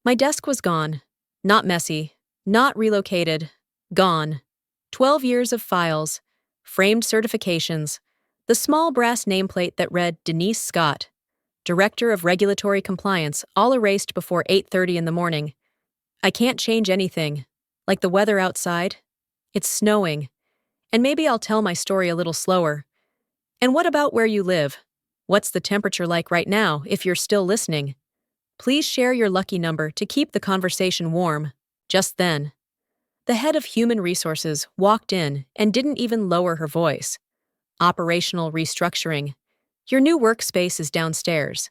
My desk was gone. Not messy. Not relocated. Gone. 12 years of files. Framed certifications. The small brass nameplate that read Denise Scott, Director of Regulatory Compliance, all erased before 8:30 in the morning. I can't change anything. Like the weather outside. It's snowing. And maybe I'll tell my story a little slower. And what about where you live? What's the temperature like right now, if you're still listening? Please share your lucky number to keep the conversation warm. Just then, the head of Human Resources walked in and didn't even lower her voice. Operational restructuring. Your new workspace is downstairs.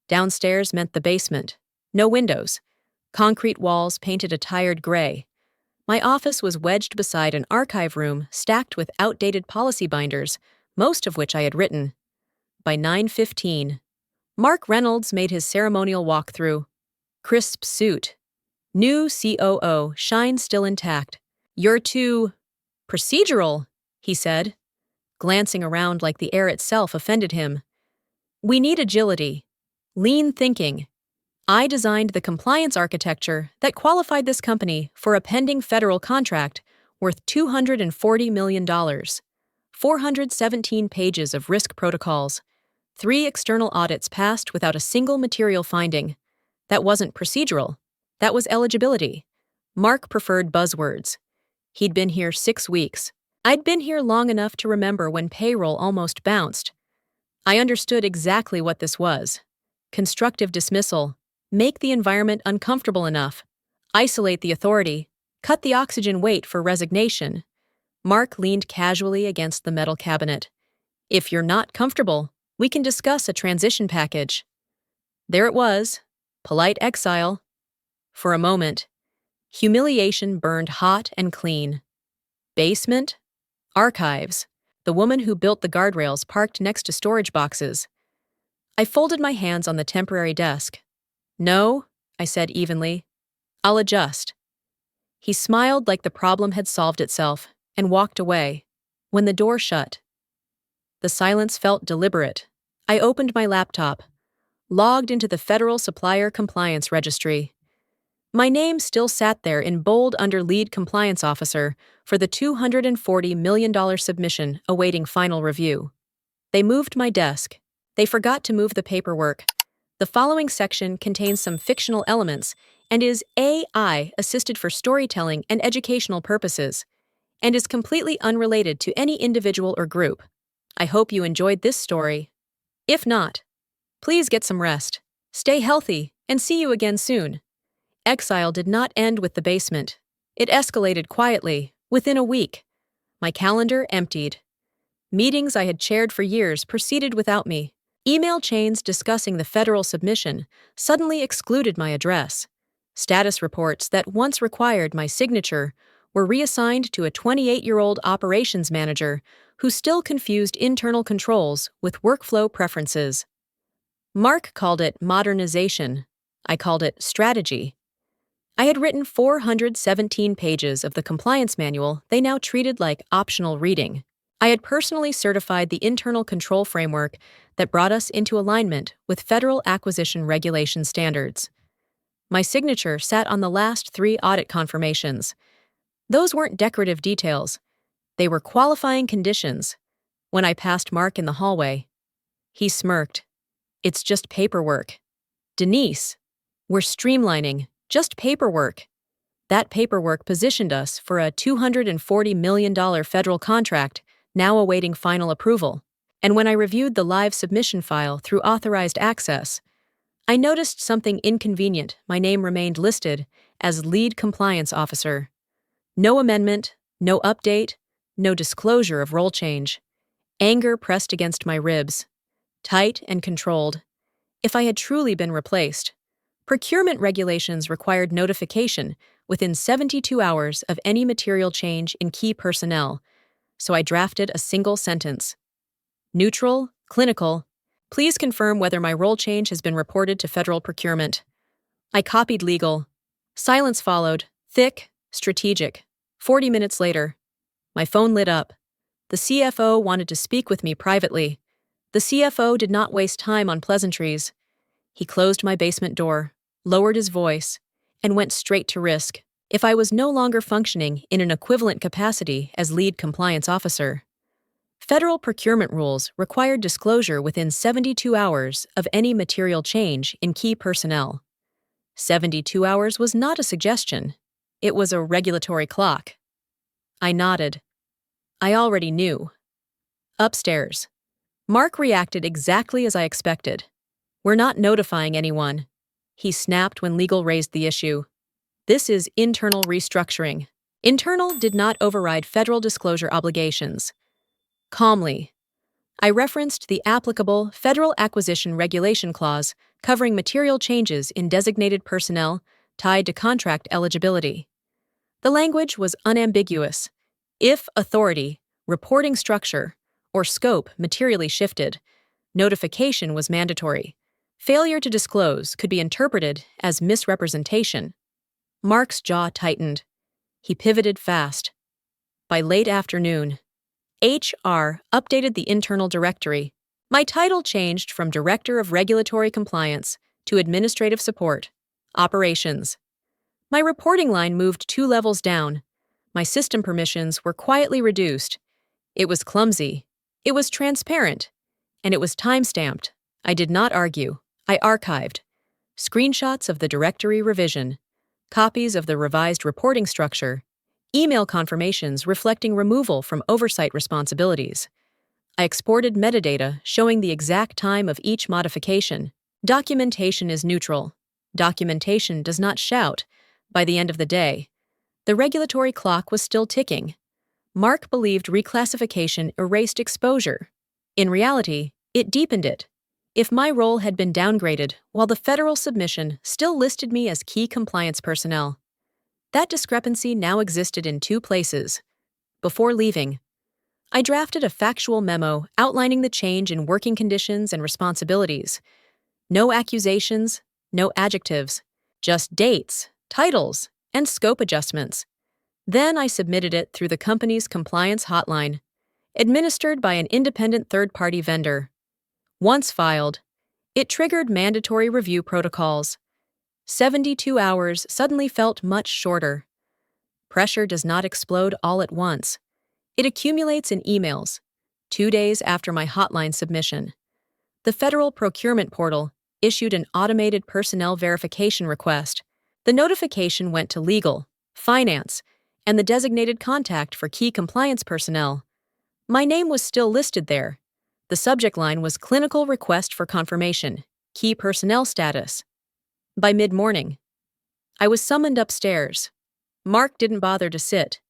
Downstairs meant the basement. No windows. Concrete walls painted a tired gray. My office was wedged beside an archive room stacked with outdated policy binders, most of which I had written. By 9:15, Mark Reynolds made his ceremonial walkthrough. Crisp suit. New COO, shine still intact. You're too procedural, he said, glancing around like the air itself offended him. We need agility. Lean thinking. I designed the compliance architecture that qualified this company for a pending federal contract worth $240 million, 417 pages of risk protocols, 3 external audits passed without a single material finding. That wasn't procedural. That was eligibility. Mark preferred buzzwords. He'd been here 6 weeks. I'd been here long enough to remember when payroll almost bounced. I understood exactly what this was. Constructive dismissal. Make the environment uncomfortable enough. Isolate the authority. Cut the oxygen wait for resignation. Mark leaned casually against the metal cabinet. If you're not comfortable, we can discuss a transition package. There it was. Polite exile. For a moment, humiliation burned hot and clean. Basement? Archives. The woman who built the guardrails parked next to storage boxes. I folded my hands on the temporary desk. No, I said evenly. I'll adjust. He smiled like the problem had solved itself and walked away. When the door shut, the silence felt deliberate. I opened my laptop, logged into the Federal Supplier Compliance Registry. My name still sat there in bold under Lead Compliance Officer for the $240 million submission awaiting final review. They moved my desk. They forgot to move the paperwork. The following section contains some fictional elements and is AI assisted for storytelling and educational purposes, and is completely unrelated to any individual or group. I hope you enjoyed this story. If not, please get some rest, stay healthy, and see you again soon. Exile did not end with the basement. It escalated quietly, within a week. My calendar emptied. Meetings I had chaired for years proceeded without me. Email chains discussing the federal submission suddenly excluded my address. Status reports that once required my signature were reassigned to a 28-year-old operations manager who still confused internal controls with workflow preferences. Mark called it modernization. I called it strategy. I had written 417 pages of the compliance manual they now treated like optional reading. I had personally certified the internal control framework that brought us into alignment with federal acquisition regulation standards. My signature sat on the last 3 audit confirmations. Those weren't decorative details. They were qualifying conditions. When I passed Mark in the hallway, he smirked. It's just paperwork. Denise, we're streamlining. Just paperwork. That paperwork positioned us for a $240 million federal contract now awaiting final approval. And when I reviewed the live submission file through authorized access, I noticed something inconvenient. My name remained listed as Lead Compliance Officer. No amendment, no update, no disclosure of role change. Anger pressed against my ribs. Tight and controlled. If I had truly been replaced, procurement regulations required notification within 72 hours of any material change in key personnel, so I drafted a single sentence. Neutral, clinical. Please confirm whether my role change has been reported to federal procurement. I copied legal. Silence followed, thick, strategic. 40 minutes later, my phone lit up. The CFO wanted to speak with me privately. The CFO did not waste time on pleasantries. He closed my basement door, lowered his voice. and went straight to risk if I was no longer functioning in an equivalent capacity as lead compliance officer. Federal procurement rules required disclosure within 72 hours of any material change in key personnel. 72 hours was not a suggestion. It was a regulatory clock. I nodded. I already knew. Upstairs. Mark reacted exactly as I expected. "We're not notifying anyone," he snapped when legal raised the issue. "This is internal restructuring." Internal did not override federal disclosure obligations. Calmly, I referenced the applicable Federal Acquisition Regulation Clause covering material changes in designated personnel tied to contract eligibility. The language was unambiguous. If authority, reporting structure, or scope materially shifted, notification was mandatory. Failure to disclose could be interpreted as misrepresentation. Mark's jaw tightened. He pivoted fast. By late afternoon, HR updated the internal directory. My title changed from Director of Regulatory Compliance to Administrative Support, Operations. My reporting line moved 2 levels down. My system permissions were quietly reduced. It was clumsy. It was transparent. And it was time-stamped. I did not argue. I archived. Screenshots of the directory revision, copies of the revised reporting structure, email confirmations reflecting removal from oversight responsibilities. I exported metadata showing the exact time of each modification. Documentation is neutral. Documentation does not shout. By the end of the day, the regulatory clock was still ticking. Mark believed reclassification erased exposure. In reality, it deepened it. If my role had been downgraded while the federal submission still listed me as key compliance personnel, that discrepancy now existed in 2 places. Before leaving, I drafted a factual memo outlining the change in working conditions and responsibilities. No accusations, no adjectives, just dates, titles, and scope adjustments. Then I submitted it through the company's compliance hotline, administered by an independent third-party vendor. Once filed, it triggered mandatory review protocols. 72 hours suddenly felt much shorter. Pressure does not explode all at once. It accumulates in emails. 2 days after my hotline submission, the Federal Procurement Portal issued an automated personnel verification request. The notification went to legal, finance, and the designated contact for key compliance personnel. My name was still listed there. The subject line was Clinical Request for Confirmation, Key Personnel Status. By mid-morning, I was summoned upstairs. Mark didn't bother to sit.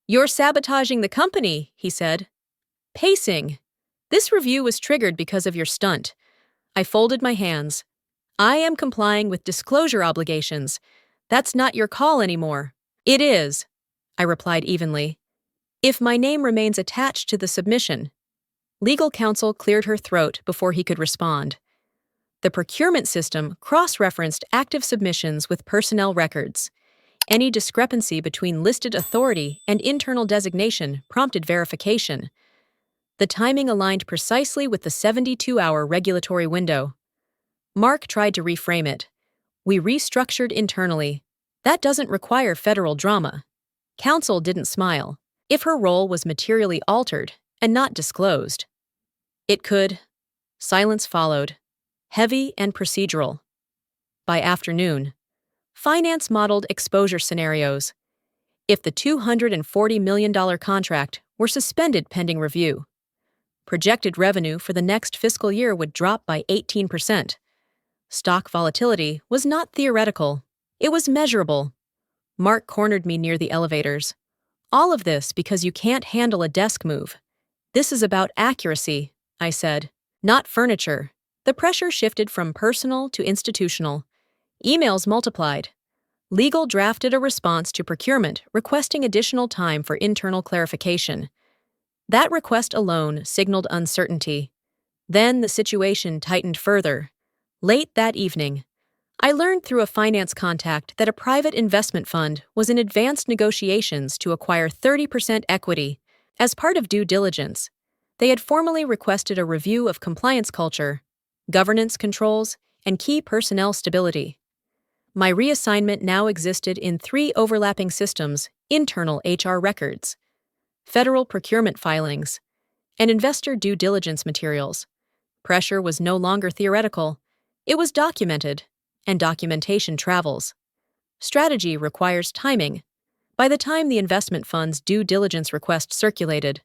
"You're sabotaging the company," he said. "Pacing. This review was triggered because of your stunt." I folded my hands. "I am complying with disclosure obligations. That's not your call anymore." "It is," I replied evenly. "If my name remains attached to the submission." Legal counsel cleared her throat before he could respond. The procurement system cross-referenced active submissions with personnel records. Any discrepancy between listed authority and internal designation prompted verification. The timing aligned precisely with the 72-hour regulatory window. Mark tried to reframe it. "We restructured internally. That doesn't require federal drama." Counsel didn't smile. If her role was materially altered and not disclosed, it could. Silence followed, heavy and procedural. By afternoon, finance modeled exposure scenarios. If the $240 million contract were suspended pending review, projected revenue for the next fiscal year would drop by 18%. Stock volatility was not theoretical. It was measurable. Mark cornered me near the elevators. "All of this because you can't handle a desk move." "This is about accuracy," I said, "not furniture." The pressure shifted from personal to institutional. Emails multiplied. Legal drafted a response to procurement requesting additional time for internal clarification. That request alone signaled uncertainty. Then the situation tightened further. Late that evening, I learned through a finance contact that a private investment fund was in advanced negotiations to acquire 30% equity. As part of due diligence, they had formally requested a review of compliance culture, governance controls, and key personnel stability. My reassignment now existed in 3 overlapping systems: internal HR records, federal procurement filings, and investor due diligence materials. Pressure was no longer theoretical. It was documented, and documentation travels. Strategy requires timing. By the time the investment fund's due diligence request circulated,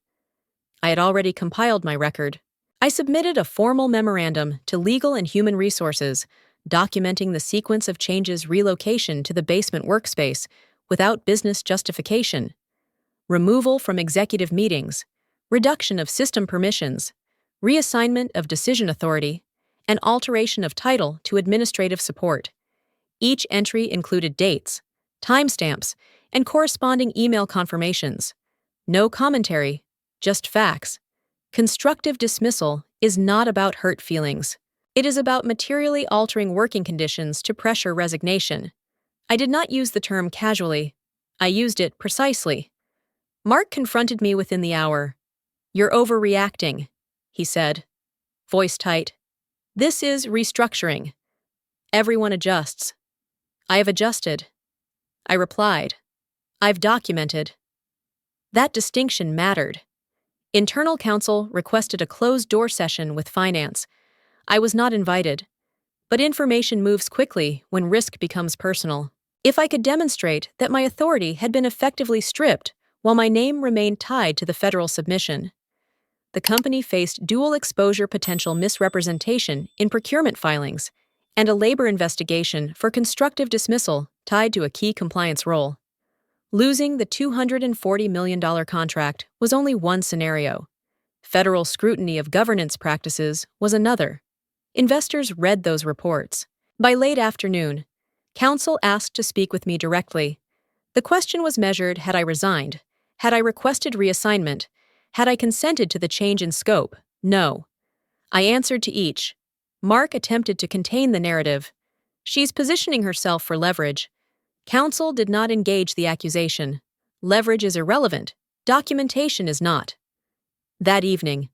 I had already compiled my record. I submitted a formal memorandum to Legal and Human Resources, documenting the sequence of changes: relocation to the basement workspace without business justification, removal from executive meetings, reduction of system permissions, reassignment of decision authority, and alteration of title to administrative support. Each entry included dates, timestamps, and corresponding email confirmations. No commentary, just facts. Constructive dismissal is not about hurt feelings. It is about materially altering working conditions to pressure resignation. I did not use the term casually. I used it precisely. Mark confronted me within the hour. "You're overreacting," he said, voice tight. "This is restructuring. Everyone adjusts." "I have adjusted." I replied. "I've documented." That distinction mattered. Internal counsel requested a closed-door session with finance. I was not invited. But information moves quickly when risk becomes personal. If I could demonstrate that my authority had been effectively stripped while my name remained tied to the federal submission, the company faced dual exposure potential misrepresentation in procurement filings and a labor investigation for constructive dismissal tied to a key compliance role. Losing the $240 million contract was only one scenario. Federal scrutiny of governance practices was another. Investors read those reports. By late afternoon, counsel asked to speak with me directly. The question was measured: had I resigned? Had I requested reassignment? Had I consented to the change in scope? No. I answered to each. Mark attempted to contain the narrative. "She's positioning herself for leverage." Counsel did not engage the accusation. Leverage is irrelevant. Documentation is not. That evening,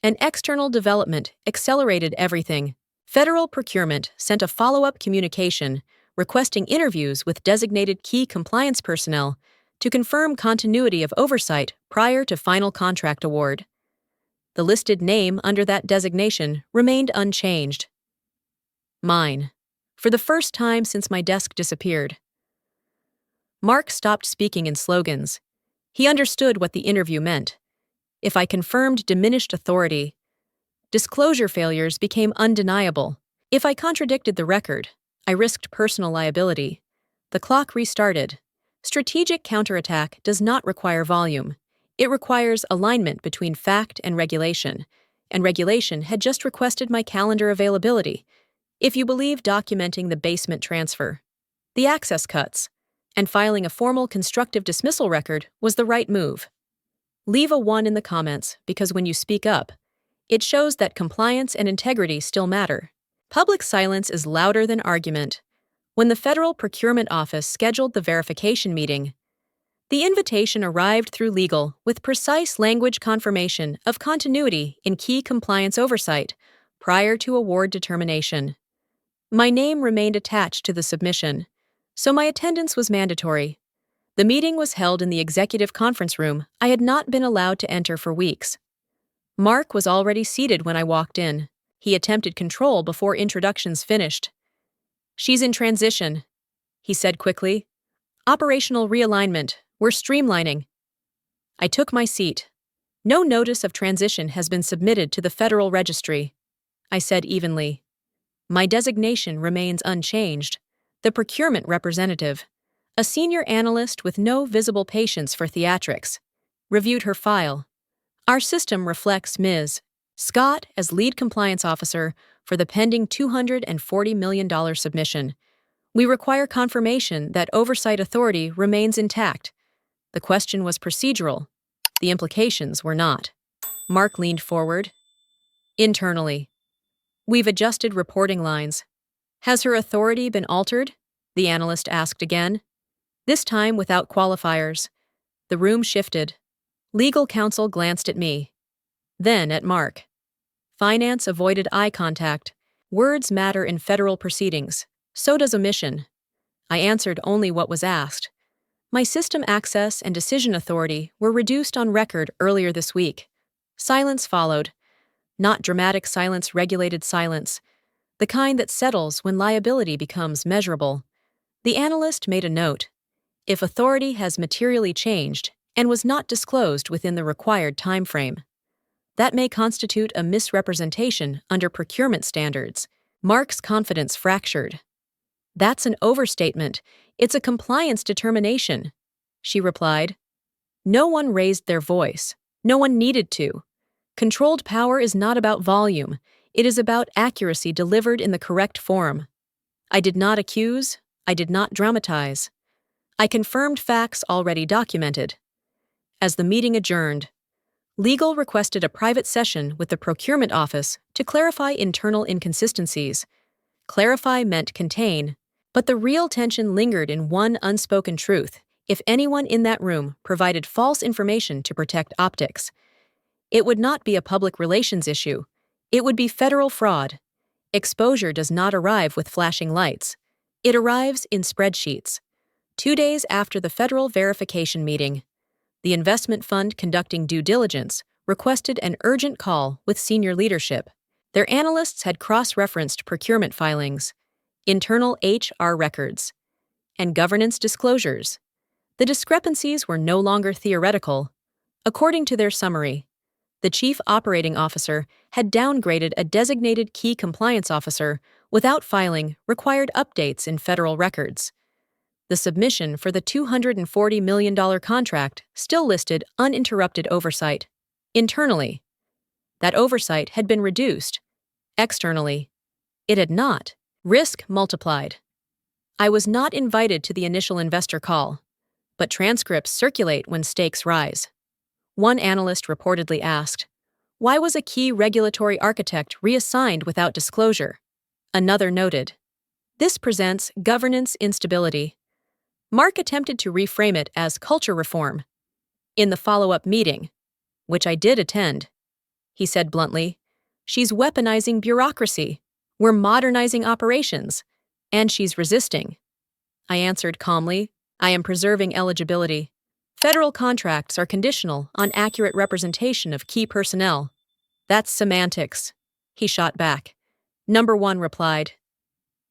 an external development accelerated everything. Federal procurement sent a follow-up communication requesting interviews with designated key compliance personnel to confirm continuity of oversight prior to final contract award. The listed name under that designation remained unchanged. Mine. For the first time since my desk disappeared. Mark stopped speaking in slogans. He understood what the interview meant. If I confirmed diminished authority, disclosure failures became undeniable. If I contradicted the record, I risked personal liability. The clock restarted. Strategic counterattack does not require volume. It requires alignment between fact and regulation had just requested my calendar availability. If you believe documenting the basement transfer, the access cuts, and filing a formal constructive dismissal record was the right move. Leave a 1 in the comments, because when you speak up, it shows that compliance and integrity still matter. Public silence is louder than argument. When the Federal Procurement Office scheduled the verification meeting, the invitation arrived through legal with precise language confirmation of continuity in key compliance oversight prior to award determination. My name remained attached to the submission, so my attendance was mandatory. The meeting was held in the executive conference room I had not been allowed to enter for weeks. Mark was already seated when I walked in. He attempted control before introductions finished. "She's in transition," he said quickly. "Operational realignment. We're streamlining." I took my seat. "No notice of transition has been submitted to the Federal Registry," I said evenly. "My designation remains unchanged. The procurement representative, a senior analyst with no visible patience for theatrics, reviewed her file. Our system reflects Ms. Scott as lead compliance officer for the pending $240 million submission. We require confirmation that oversight authority remains intact." The question was procedural. The implications were not. Mark leaned forward. "Internally, we've adjusted reporting lines." "Has her authority been altered?" the analyst asked again, this time without qualifiers. The room shifted. Legal counsel glanced at me, then at Mark. Finance avoided eye contact. Words matter in federal proceedings. So does omission. I answered only what was asked. My system access and decision authority were reduced on record earlier this week. Silence followed. Not dramatic silence, regulated silence. The kind that settles when liability becomes measurable. The analyst made a note. If authority has materially changed and was not disclosed within the required timeframe, that may constitute a misrepresentation under procurement standards. Mark's confidence fractured. That's an overstatement. It's a compliance determination, she replied. No one raised their voice. No one needed to. Controlled power is not about volume. It is about accuracy delivered in the correct form. I did not accuse. I did not dramatize. I confirmed facts already documented. As the meeting adjourned, legal requested a private session with the procurement office to clarify internal inconsistencies. Clarify meant contain, but the real tension lingered in one unspoken truth. If anyone in that room provided false information to protect optics, it would not be a public relations issue. It would be federal fraud. Exposure does not arrive with flashing lights. It arrives in spreadsheets. 2 days after the federal verification meeting, the investment fund conducting due diligence requested an urgent call with senior leadership. Their analysts had cross-referenced procurement filings, internal HR records, and governance disclosures. The discrepancies were no longer theoretical. According to their summary, the chief operating officer had downgraded a designated key compliance officer without filing required updates in federal records. The submission for the $240 million contract still listed uninterrupted oversight. Internally, that oversight had been reduced. Externally, it had not. Risk multiplied. I was not invited to the initial investor call, but transcripts circulate when stakes rise. One analyst reportedly asked, "Why was a key regulatory architect reassigned without disclosure?" Another noted, "This presents governance instability." Mark attempted to reframe it as culture reform. In the follow-up meeting, which I did attend, he said bluntly, "She's weaponizing bureaucracy. We're modernizing operations, and she's resisting." I answered calmly, "I am preserving eligibility. Federal contracts are conditional on accurate representation of key personnel." "That's semantics," he shot back. Number one replied,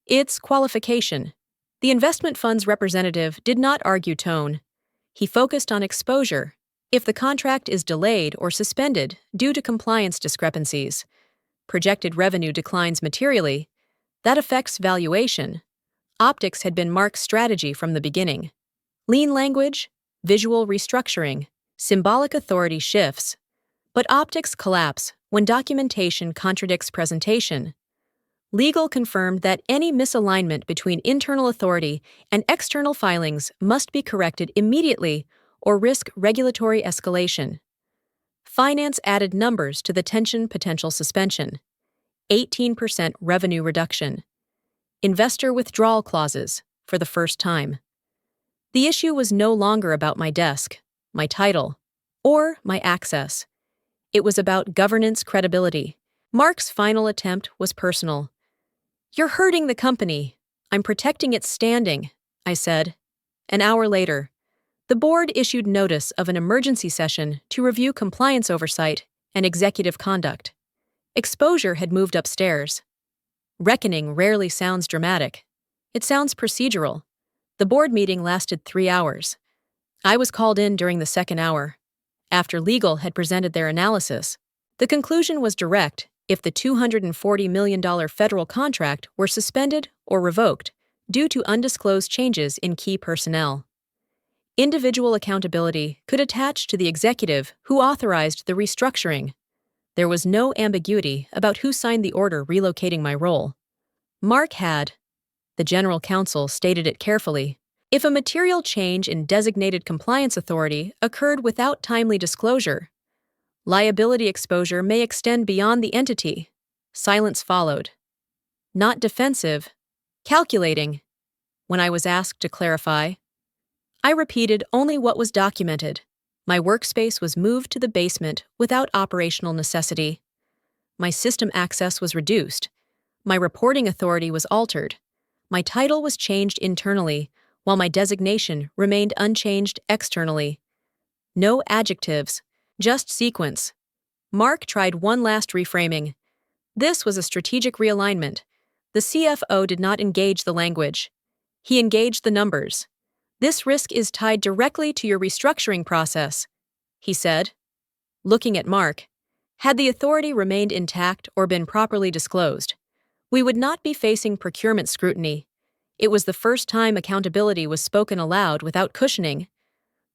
"It's qualification." The investment fund's representative did not argue tone. He focused on exposure. If the contract is delayed or suspended due to compliance discrepancies, projected revenue declines materially, that affects valuation. Optics had been Mark's strategy from the beginning. Lean language, visual restructuring, symbolic authority shifts. But optics collapse when documentation contradicts presentation. Legal confirmed that any misalignment between internal authority and external filings must be corrected immediately or risk regulatory escalation. Finance added numbers to the tension potential suspension. 18% revenue reduction. Investor withdrawal clauses for the first time. The issue was no longer about my desk, my title, or my access. It was about governance credibility. Mark's final attempt was personal. "You're hurting the company. I'm protecting its standing," I said. An hour later, the board issued notice of an emergency session to review compliance oversight and executive conduct. Exposure had moved upstairs. Reckoning rarely sounds dramatic. It sounds procedural. The board meeting lasted 3 hours. I was called in during the second hour. After legal had presented their analysis, the conclusion was direct. If the $240 million federal contract were suspended or revoked due to undisclosed changes in key personnel, individual accountability could attach to the executive who authorized the restructuring. There was no ambiguity about who signed the order relocating my role. Mark had. The general counsel stated it carefully. If a material change in designated compliance authority occurred without timely disclosure, liability exposure may extend beyond the entity. Silence followed. Not defensive, calculating. When I was asked to clarify, I repeated only what was documented. My workspace was moved to the basement without operational necessity. My system access was reduced. My reporting authority was altered. My title was changed internally, while my designation remained unchanged externally. No adjectives, just sequence. Mark tried one last reframing. This was a strategic realignment. The CFO did not engage the language. He engaged the numbers. This risk is tied directly to your restructuring process, he said. Looking at Mark, had the authority remained intact or been properly disclosed, we would not be facing procurement scrutiny. It was the first time accountability was spoken aloud without cushioning.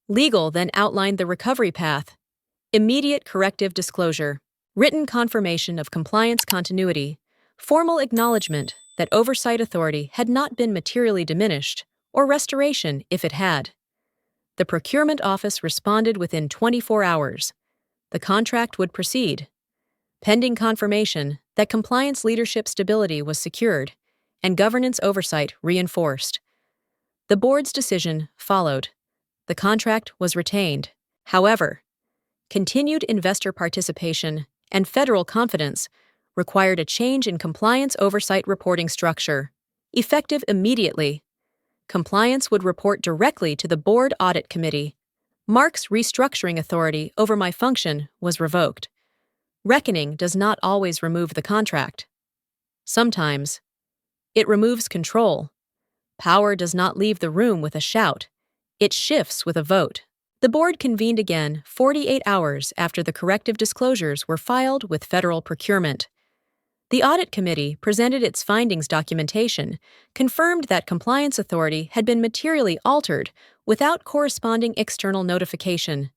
Legal then outlined the recovery path. Immediate corrective disclosure, written confirmation of compliance continuity, formal acknowledgement that oversight authority had not been materially diminished, or restoration if it had. The procurement office responded within 24 hours. The contract would proceed, pending confirmation that compliance leadership stability was secured and governance oversight reinforced. The board's decision followed. The contract was retained. However, continued investor participation and federal confidence required a change in compliance oversight reporting structure, effective immediately. Compliance would report directly to the Board Audit Committee. Mark's restructuring authority over my function was revoked. Reckoning does not always remove the contract. Sometimes, it removes control. Power does not leave the room with a shout. It shifts with a vote. The board convened again 48 hours after the corrective disclosures were filed with federal procurement. The Audit Committee presented its findings documentation, confirmed that compliance authority had been materially altered without corresponding external notification.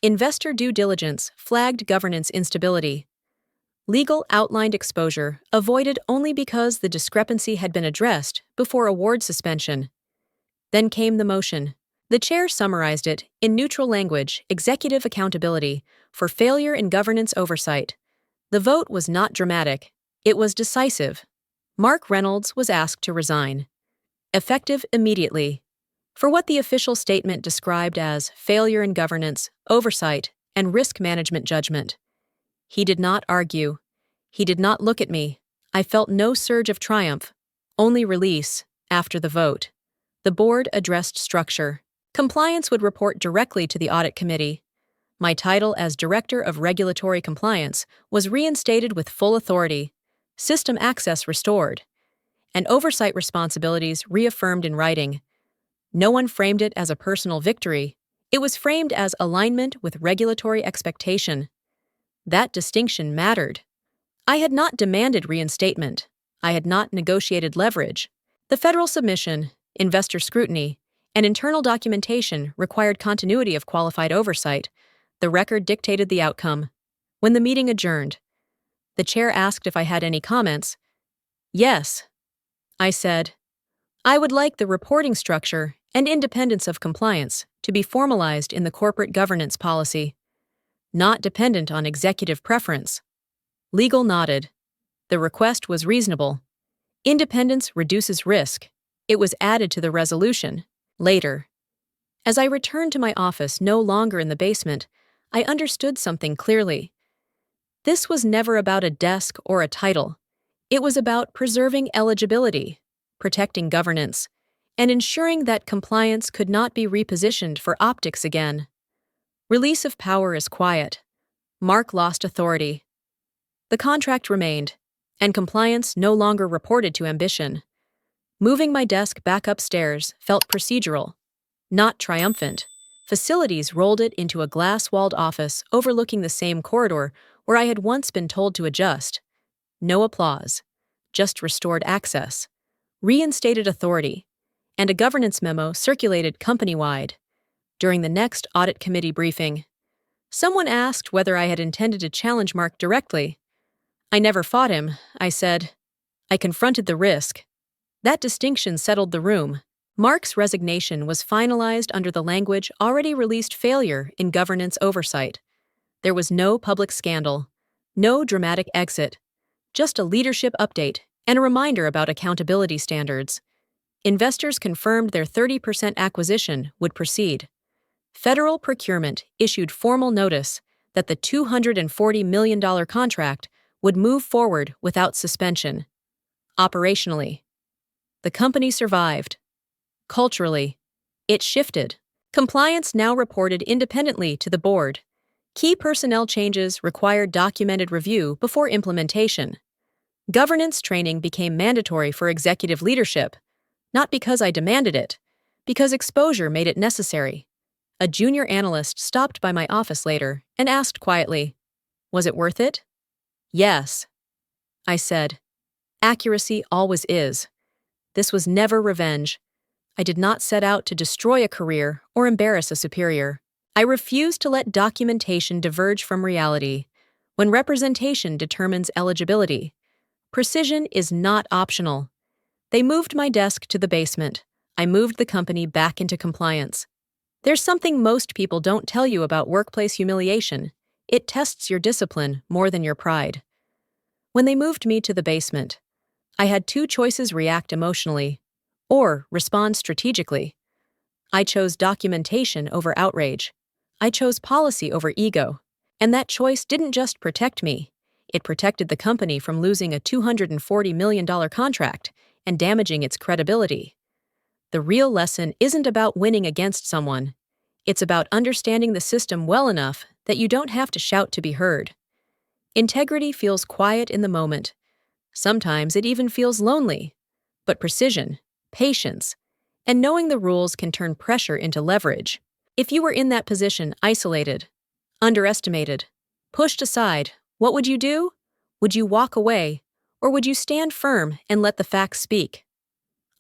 Investor due diligence flagged governance instability. Legal outlined exposure avoided only because the discrepancy had been addressed before award suspension. Then came the motion. The chair summarized it in neutral language: executive accountability for failure in governance oversight. The vote was not dramatic. It was decisive. Mark Reynolds was asked to resign. Effective immediately. For what the official statement described as failure in governance, oversight, and risk management judgment. He did not argue. He did not look at me. I felt no surge of triumph, only release after the vote. The board addressed structure. Compliance would report directly to the Audit Committee. My title as Director of Regulatory Compliance was reinstated with full authority, system access restored, and oversight responsibilities reaffirmed in writing. No one framed it as a personal victory. It was framed as alignment with regulatory expectation. That distinction mattered. I had not demanded reinstatement. I had not negotiated leverage. The federal submission, investor scrutiny, and internal documentation required continuity of qualified oversight. The record dictated the outcome. When the meeting adjourned, the chair asked if I had any comments. Yes, I said. I would like the reporting structure and independence of compliance to be formalized in the corporate governance policy, not dependent on executive preference. Legal nodded. The request was reasonable. Independence reduces risk. It was added to the resolution. Later, as I returned to my office no longer in the basement, I understood something clearly. This was never about a desk or a title. It was about preserving eligibility, protecting governance, and ensuring that compliance could not be repositioned for optics again. Release of power is quiet. Mark lost authority. The contract remained, and compliance no longer reported to ambition. Moving my desk back upstairs felt procedural, not triumphant. Facilities rolled it into a glass-walled office overlooking the same corridor where I had once been told to adjust. No applause, just restored access, reinstated authority, and a governance memo circulated company-wide. During the next Audit Committee briefing, someone asked whether I had intended to challenge Mark directly. I never fought him, I said. I confronted the risk. That distinction settled the room. Mark's resignation was finalized under the language already released: failure in governance oversight. There was no public scandal, no dramatic exit, just a leadership update and a reminder about accountability standards. Investors confirmed their 30% acquisition would proceed. Federal procurement issued formal notice that the $240 million contract would move forward without suspension. Operationally, The company survived. Culturally, it shifted. Compliance now reported independently to the board. Key personnel changes required documented review before implementation. Governance training became mandatory for executive leadership, not because I demanded it, because exposure made it necessary. A junior analyst stopped by my office later and asked quietly, "Was it worth it?" "Yes," I said. Accuracy always is. This was never revenge. I did not set out to destroy a career or embarrass a superior. I refused to let documentation diverge from reality. When representation determines eligibility, precision is not optional. They moved my desk to the basement. I moved the company back into compliance. There's something most people don't tell you about workplace humiliation. It tests your discipline more than your pride. When they moved me to the basement, I had two choices: react emotionally or respond strategically. I chose documentation over outrage. I chose policy over ego. And that choice didn't just protect me. It protected the company from losing a $240 million contract and damaging its credibility. The real lesson isn't about winning against someone. It's about understanding the system well enough that you don't have to shout to be heard. Integrity feels quiet in the moment. Sometimes it even feels lonely. But precision, patience, and knowing the rules can turn pressure into leverage. If you were in that position, isolated, underestimated, pushed aside, what would you do? Would you walk away, or would you stand firm and let the facts speak?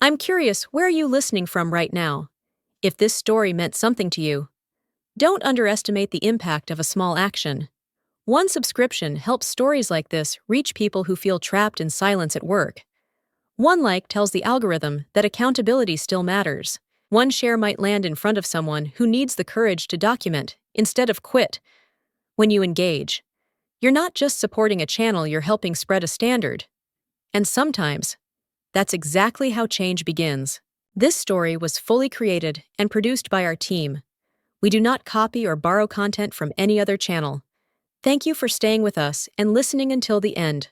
I'm curious, where are you listening from right now? If this story meant something to you, don't underestimate the impact of a small action. One subscription helps stories like this reach people who feel trapped in silence at work. One like tells the algorithm that accountability still matters. One share might land in front of someone who needs the courage to document instead of quit. When you engage, you're not just supporting a channel, you're helping spread a standard. And sometimes, that's exactly how change begins. This story was fully created and produced by our team. We do not copy or borrow content from any other channel. Thank you for staying with us and listening until the end.